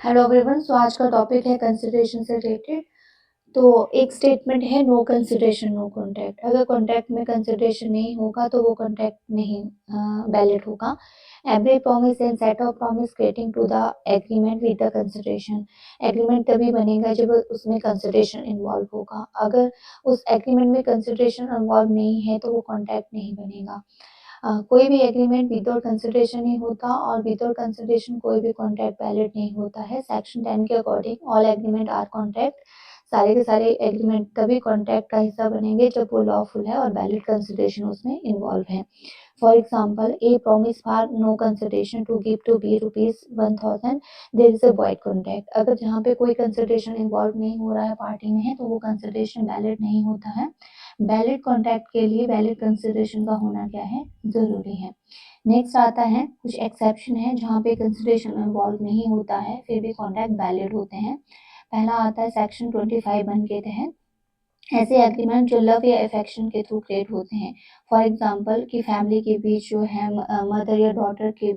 Hello everyone. सो आज का topic है कंसिडरेशन से रिलेटेड। तो एक स्टेटमेंट है नो कंसिडरेशन नो कॉन्टैक्ट। अगर कॉन्टैक्ट में कंसिडरेशन नहीं होगा तो वो कॉन्टैक्ट नहीं वैलिड होगा। Every promise and set of promise creating to the agreement with the consideration. Agreement तभी बनेगा जब उसमें कंसिडरेशन इन्वॉल्व होगा। अगर उस एग्रीमेंट में कंसिडरेशन इन्वॉल्व नहीं है तो वो कॉन्टैक्ट नहीं बनेगा। कोई भी एग्रीमेंट विदाउट कंसिडरेशन नहीं होता और विदाउट कंसिडरेशन कोई भी कॉन्ट्रैक्ट वैलिड नहीं होता है। सेक्शन 10 के according all agreement are contract. सारे के सारे एग्रीमेंट तभी कॉन्ट्रैक्ट का हिस्सा बनेंगे जब वो लॉफुल है और वैलिड कंसिडरेशन उसमें इन्वॉल्व है। For example, a promise for no consideration to give to be ₹1000, there is a void contract. अगर जहाँ पे कोई कंसिडरेशन इन्वॉल्व नहीं हो रहा है पार्टी में है तो वो कंसिडरेशन वैलिड नहीं होता है। वैलिड कॉन्ट्रैक्ट के लिए वैलिड कंसिडरेशन का होना क्या है, जरूरी है। नेक्स्ट आता है कुछ एक्सेप्शन है जहाँ पे कंसिडरेशन इन्वॉल्व नहीं होता है फिर भी कॉन्ट्रैक्ट वैलिड होते हैं। पहला आता है सेक्शन 25(1) के तहत ऐसे एग्रीमेंट जो लव या अफेक्शन के थ्रू क्रिएट होते हैं। फॉर एग्जांपल कि फैमिली के बीच जो है मदर या डॉटर के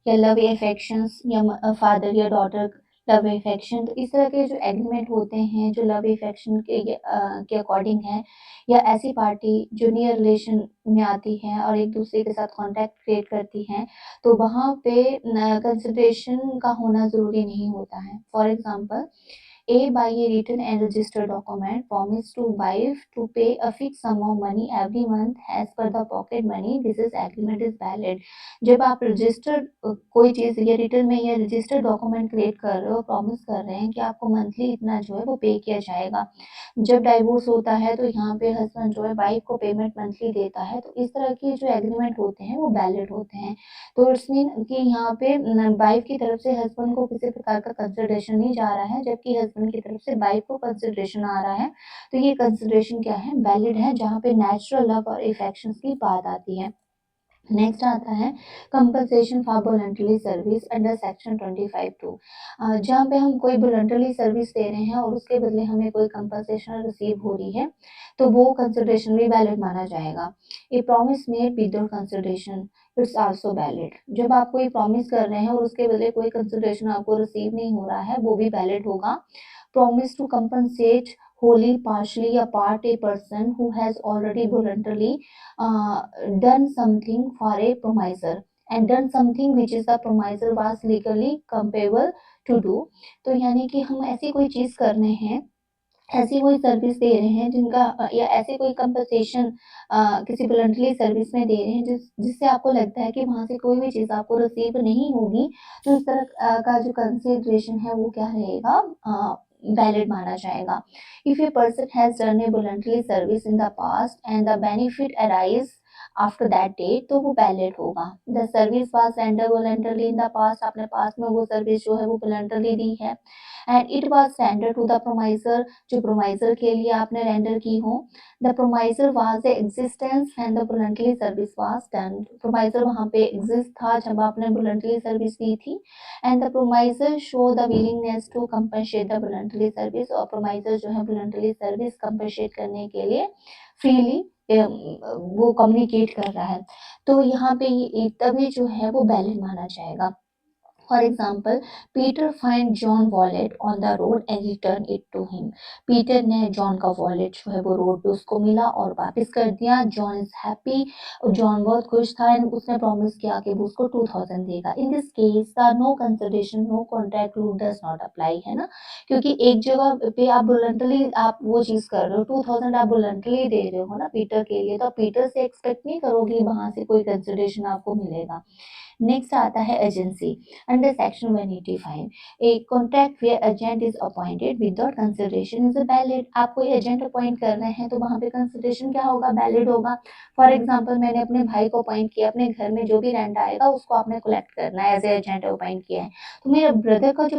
या लव या अफेक्शंस या फादर या डॉटर लव अफेक्शन। तो इस तरह के जो एग्रीमेंट होते हैं जो लव अफेक्शन के अकॉर्डिंग है या ऐसी पार्टी जो नियर रिलेशन में आती है और एक दूसरे के साथ कॉन्टैक्ट क्रिएट करती है तो वहाँ पे कंसिडरेशन का होना ज़रूरी नहीं होता है। For example, A by a written and registered document promise to wife to pay a fixed sum of money every month as per the pocket money. This is agreement is valid. जब आप registered कोई चीज़ या return में या registered document create कर रहे हो, promise कर रहे हैं कि आपको मंथली इतना जो है वो पे किया जाएगा। जब डाइवोर्स होता है तो यहाँ पे हस्बैंड जो है वाइफ को पेमेंट मंथली देता है। तो इस तरह के जो एग्रीमेंट होते हैं वो वैलिड होते हैं। तो इट्स मीन कि यहाँ पे वाइफ की तरफ से हस्बैंड को किसी प्रकार का कंसिडरेशन नहीं जा रहा है जबकि हस्बैंड की तरफ से वाइफ को कंसिडरेशन आ रहा है। तो ये कंसिडरेशन क्या है, वैलिड है, जहाँ पे नेचुरल लव और इफेक्शंस की बात आती है। नेक्स्ट आता है compensation for voluntary service under section 25(2). जहाँ पे हम कोई वॉलंटरी सर्विस दे रहे हैं और उसके बदले हमें कोई कंपनसेशन रिसीव हो रही है तो वो कंसिडरेशन भी वैलिड माना जाएगा। ए promise made without consideration it's also valid. जब आप कोई प्रॉमिस कर रहे हैं और उसके बदले कोई कंसिडरेशन आपको रिसीव नहीं हो रहा है वो भी वैलिड होगा। Promise to compensate wholly, partially, or part a person who has already voluntarily uh, done something for a promiser and done something which is the promiser was legally compelled to do। तो यानी कि हम ऐसी कोई चीज कर रहे हैं, ऐसी कोई सर्विस दे रहे हैं जिनका या ऐसे कोई कंपनसेशन किसी वॉलंटरी सर्विस में दे रहे हैं जिससे आपको लगता है कि वहाँ से कोई भी चीज़ आपको रिसीव नहीं होगी। तो इस तरह का जो कंसिडरेशन है वो क्या रहेगा, वैलिड माना जाएगा। If a person has done a voluntary service in the past and the benefit arise after that date तो वो वैलिड होगा। The service was render voluntarily in the past, आपने पास्ट में वो सर्विस जो है वो वॉलंटरली दी है and it was render to the promisor, जो प्रोमाइजर के लिए आपने रेंडर की हो। The promisor was a existence and the voluntary service was done. प्रोमाइजर वहाँ पे एग्जिस्ट था जब आपने वॉलंटरी सर्विस दी थी and the promisor show the willingness to compensate the voluntary service. और प्रोमाइजर जो है वॉलंटरी सर्विस कंपनसेट करने के लिए फ्रीली वो कम्युनिकेट कर रहा है। तो यहाँ पे ये तभी जो है वो वैलिड माना जाएगा। For example, Peter find John wallet on the road and return it to him. Peter ने जॉन का वॉलेट जो है वो रोड पे उसको मिला और वापस कर दिया। जॉन इज हैप्पी, जॉन बहुत खुश था एंड उसने प्रॉमिस किया कि वो उसको 2000 देगा। In this case the no consideration no contract rule does not apply, है ना। क्योंकि एक जगह पे आप वॉलंटरली आप वो चीज कर रहे हो, 2000 आप वॉलंटरली दे रहे हो ना पीटर के लिए, तो पीटर से एक्सपेक्ट नहीं करोगे वहां से कोई कंसिडरेशन आपको मिलेगा। नेक्स्ट आता है agency under section 185। A contract where agent is appointed without consideration is valid. आप कोई एजेंट अपॉइंट कर रहे हैं तो वहां पे कंसिडरेशन क्या होगा, वैलिड होगा। फॉर एग्जांपल, मैंने अपने भाई को अपॉइंट किया, अपने घर में जो भी रेंट आएगा उसको आपने कलेक्ट करना है, एज ए एजेंट अपॉइंट किया है। तो मेरे ब्रदर का जो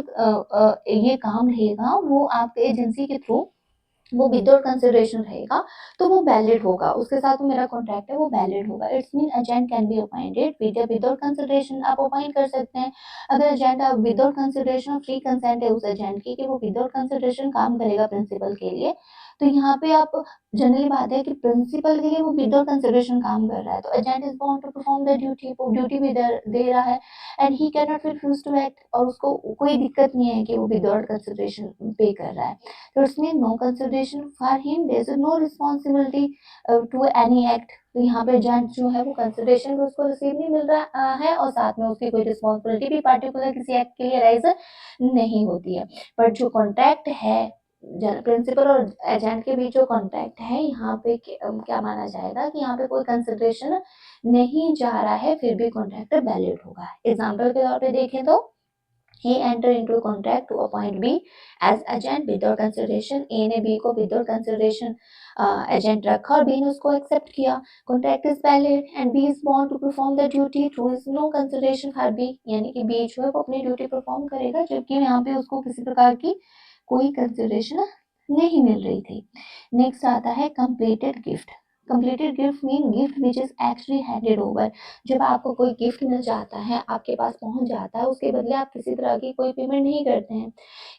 ये काम रहेगा वो आपके एजेंसी के थ्रू वो विदाउट कंसिडरेशन रहेगा तो वो वैलिड होगा। उसके साथ जो मेरा कॉन्ट्रैक्ट है वो वैलिड होगा। It's mean agent can be appointed with without consideration, आप अपॉइंट कर सकते हैं। अगर एजेंट आप विदाउट कंसिडरेशन फ्री कंसेंट है उस एजेंट की कि वो विदाउट कंसिडरेशन काम करेगा प्रिंसिपल के लिए तो यहाँ पे आप जनरली बात है कि प्रिंसिपल के लिए वो विदाउट कंसिडरेशन काम कर रहा है, तो agent is bound to perform the duty, वो ड्यूटी भी दे रहा है and he can not refuse to act, और उसको कोई दिक्कत नहीं है कि वो विदाउट कंसिडरेशन पे कर रहा है। तो इसमें no consideration for him, there is no responsibility to any act. तो यहाँ पे एजेंट जो है वो कंसिडरेशन भी उसको रिसीव नहीं मिल रहा है और साथ में उसकी कोई रिस्पॉन्सिबिलिटी भी पार्टिकुलर किसी एक्ट के लिए राइज नहीं होती है। बट जो कॉन्ट्रैक्ट है प्रिंसिपल और एजेंट के बीच जो कॉन्ट्रैक्ट है, यहाँ पे क्या माना जाएगा कि यहाँ पे कोई कंसिडरेशन नहीं जा रहा है, फिर भी कॉन्ट्रैक्ट वैलिड होगा। एग्जाम्पल के तौर पे देखें तो he enter into a contract to appoint B as agent without consideration। A ने B को without consideration एजेंट रखा और B ने उसको एक्सेप्ट किया। Contract is valid and B is bound to perform the duty through is no consideration for B, यानी कि B जो है वो अपनी ड्यूटी परफॉर्म करेगा, जबकि यहाँ पे उसको किसी प्रकार की कोई कंसिडरेशन नहीं मिल रही थी। नेक्स्ट आता है completed gift. Completed gift mean gift which is actually handed over. जब आपको कोई गिफ्ट मिल जाता है, आपके पास पहुंच जाता है, उसके बदले आप किसी तरह की कोई पेमेंट नहीं करते हैं।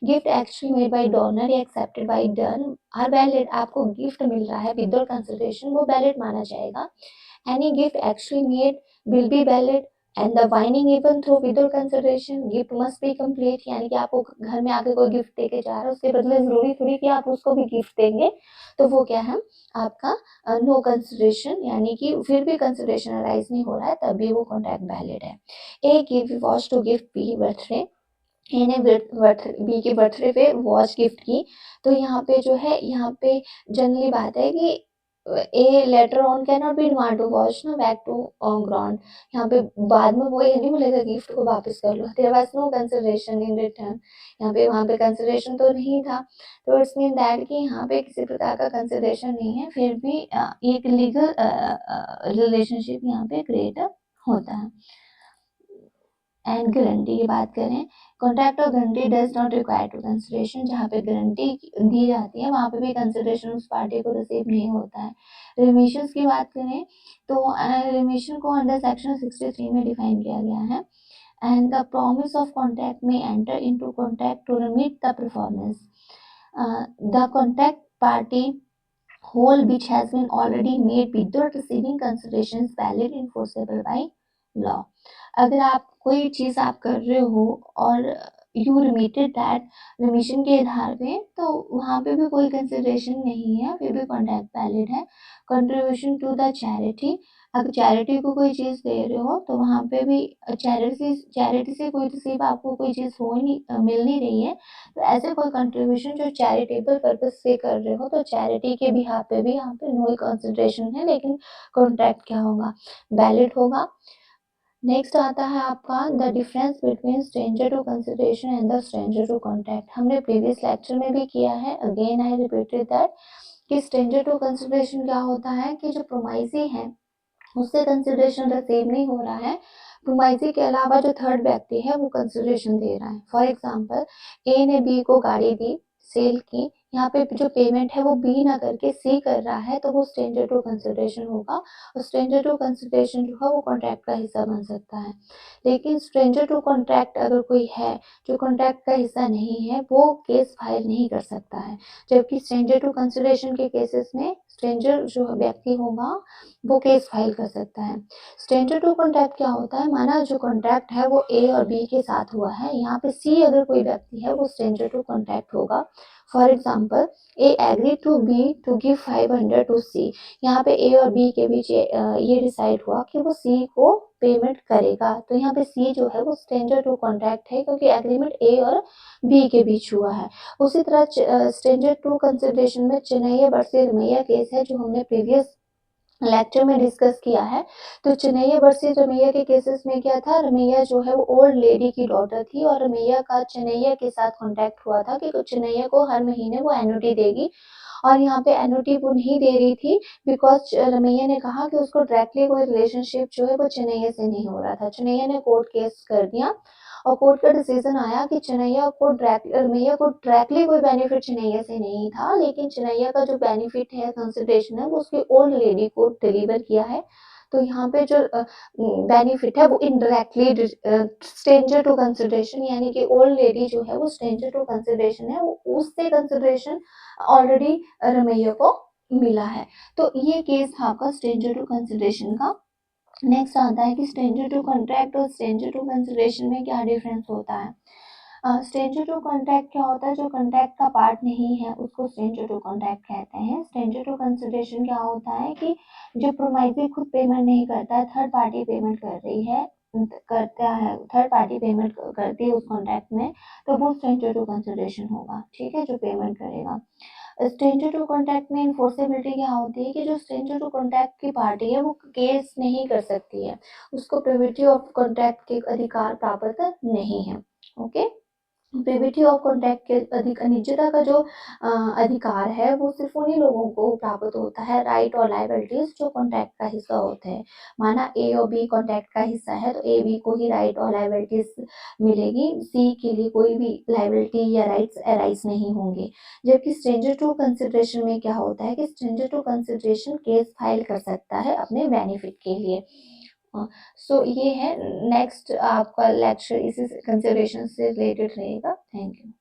Gift actually made by donor या accepted by donee are valid. आपको गिफ्ट मिल रहा है विदाउट कंसिडरेशन, वो वैलिड माना जाएगा। Any gift actually made will be valid and the binding even through without consideration gift must be complete. यानी कि आपको घर में आके कोई गिफ्ट देके जा रहा है, उसके बदले जरूरी थोड़ी कि आप उसको भी गिफ्ट देंगे, तो वो क्या है आपका नो कंसिडरेशन, यानी कि फिर भी कंसिडरेशन अराइज नहीं हो रहा है, तब भी वो कॉन्ट्रैक्ट वैलिड है। A give watch to gift B birthday. A ने बी के बर्थडे पे वॉच गिफ्ट की। तो यहाँ पे जो है, यहाँ पे जनरली बात है कि a letter on can not be demand to watch ना बैक टू ग्राउंड। यहाँ पे बाद में वो ये नहीं बोलेगा गिफ्ट को वापस कर लो, there was no consideration in return. यहाँ पे वहाँ पे कंसिडरेशन तो नहीं था, तो इट्स मीन दैट कि यहाँ पे किसी प्रकार का कंसिडरेशन नहीं है, फिर भी एक लीगल रिलेशनशिप यहाँ पे क्रिएट होता है। एंड गारंटी की बात करें, कॉन्ट्रैक्ट और guarantee does not require to consideration. जहाँ पे गारंटी दी जाती है वहाँ पे भी कंसिडरेशन उस पार्टी को रिसीव नहीं होता है। रिमिशंस की बात करें तो रिमिशन को अंडर सेक्शन 63 में डिफाइन किया गया है। And the promise of contract में enter into contract to remit the performance the contract party whole which has been already made without receiving consideration is valid enforceable by law। अगर आप कोई चीज आप कर रहे हो और यू रिमिटेड दैट रिमिशन के आधार पे, तो वहाँ पे भी कोई कंसिडरेशन नहीं है, फिर भी कॉन्ट्रैक्ट वैलिड है। कंट्रीब्यूशन टू द चैरिटी, अगर चैरिटी को कोई चीज दे रहे हो तो वहाँ पे भी चैरिटी से कोई रिसीव आपको कोई चीज हो नहीं मिल नहीं रही है, तो ऐसे कोई कंट्रीब्यूशन जो चैरिटेबल पर्पज से कर रहे हो, तो चैरिटी के भी यहाँ पे नो कंसिडरेशन है, लेकिन कॉन्ट्रैक्ट क्या होगा, वैलिड होगा। नेक्स्ट आता है आपका the difference between stranger to consideration and the stranger to contract. हमने प्रीवियस लेक्चर में भी किया है, अगेन आई रिपीटेड दैट कि स्ट्रेंजर टू कंसिडरेशन क्या होता है कि जो प्रोमाइसी है उससे कंसिडरेशन रिसीव नहीं हो रहा है, प्रोमाइसी के अलावा जो थर्ड व्यक्ति है वो कंसिडरेशन दे रहा है। फॉर एग्जांपल ए ने बी को गाड़ी दी, सेल की, यहाँ पे जो पेमेंट है वो बी ना करके सी कर रहा है, तो वो स्ट्रेंजर टू कंसिडरेशन होगा और स्ट्रेंजर टू कंसिडरेशन जो है वो कॉन्ट्रैक्ट का हिस्सा बन सकता है। लेकिन स्ट्रेंजर टू कॉन्ट्रैक्ट अगर कोई है जो कॉन्ट्रैक्ट का हिस्सा नहीं है, वो केस फाइल नहीं कर सकता है, जबकि स्ट्रेंजर टू कंसिडरेशन के केसेस में स्ट्रेंजर जो व्यक्ति होगा वो केस फाइल कर सकता है। स्ट्रेंजर टू कॉन्ट्रैक्ट क्या होता है, माना जो कॉन्ट्रैक्ट है वो ए और बी के साथ हुआ है, यहाँ पे सी अगर कोई व्यक्ति है वो स्ट्रेंजर टू कॉन्ट्रैक्ट होगा। For example A agree to B to give 500 to C, यहाँ पे ए और बी के बीच ये डिसाइड हुआ कि वो सी को पेमेंट करेगा, तो यहाँ पे सी जो है वो स्ट्रेंजर टू कॉन्ट्रैक्ट है, क्योंकि एग्रीमेंट ए और बी के बीच हुआ है। उसी तरह स्ट्रेंजर टू कंसिडरेशन में चेन्नई वर्सेस रमैया केस है, जो हमने प्रीवियस लेक्चर में डिस्कस किया है। तो चेन्नैया वर्सेस रमैया के केसेस में क्या था, रमैया जो है वो ओल्ड लेडी की डॉटर थी और रमैया का चेन्नैया के साथ कांटेक्ट हुआ था कि चेन्नैया को हर महीने वो एन्युटी देगी, और यहाँ पे एन्युटी वो नहीं दे रही थी बिकॉज रमैया ने कहा कि उसको डायरेक्टली कोई रिलेशनशिप जो है वो चेन्नैया से नहीं हो रहा था। चेन्नैया ने कोर्ट केस कर दिया और कोर्ट का डिसीजन आया कि रमैया को डायरेक्टली कोई बेनिफिट चेन्नैया से नहीं था, लेकिन चेन्नैया का जो बेनिफिट है कंसिडरेशन है वो उसकी ओल्ड लेडी को डिलीवर किया है, तो यहाँ पे जो बेनिफिट है वो इनडायरेक्टली स्ट्रेंजर टू कंसिडरेशन, यानी कि ओल्ड लेडी जो है वो स्ट्रेंजर टू कंसिडरेशन है, वो उससे कंसिडरेशन ऑलरेडी रमैया को मिला है। तो ये केस था आपका स्ट्रेंजर टू कंसिडरेशन का। नेक्स्ट आता है कि स्ट्रेंजर टू कॉन्ट्रैक्ट और स्ट्रेंजर टू कंसिडरेशन में क्या डिफरेंस होता है। स्ट्रेंजर टू कॉन्ट्रैक्ट क्या होता है, जो कॉन्ट्रैक्ट का पार्ट नहीं है उसको स्ट्रेंजर टू कॉन्ट्रैक्ट कहते हैं। स्ट्रेंजर टू कंसिडरेशन क्या होता है कि जो प्रोमाइजरी खुद पेमेंट नहीं करता है, थर्ड पार्टी पेमेंट कर रही है, करता है, थर्ड पार्टी पेमेंट करती है उस कॉन्ट्रैक्ट में, तो वो स्ट्रेंजर टू कंसिडरेशन होगा, ठीक है, जो पेमेंट करेगा। स्ट्रेंजर टू कॉन्ट्रैक्ट में इन्फोर्सेबिलिटी क्या होती है कि जो स्ट्रेंजर टू कॉन्ट्रैक्ट की पार्टी है वो केस नहीं कर सकती है, उसको प्रिविटी ऑफ कॉन्ट्रैक्ट के अधिकार प्राप्त नहीं है। ओके, प्रिविटी ऑफ कॉन्ट्रैक्ट के अधिक निजता का जो अधिकार है वो सिर्फ उन्हीं लोगों को प्राप्त होता है, राइट और लायबिलिटीज जो कॉन्ट्रैक्ट का हिस्सा होते हैं। माना ए और बी कॉन्ट्रैक्ट का हिस्सा है तो ए बी को ही राइट और लायबिलिटीज मिलेगी, सी के लिए कोई भी लायबिलिटी या राइट्स अराइज नहीं होंगे। जबकि स्ट्रेंजर टू कंसिडरेशन में क्या होता है कि stranger to consideration case file कर सकता है अपने बेनिफिट के लिए। सो ये है, नेक्स्ट आपका लेक्चर इसी कंसिडरेशन से रिलेटेड रहेगा। Thank you.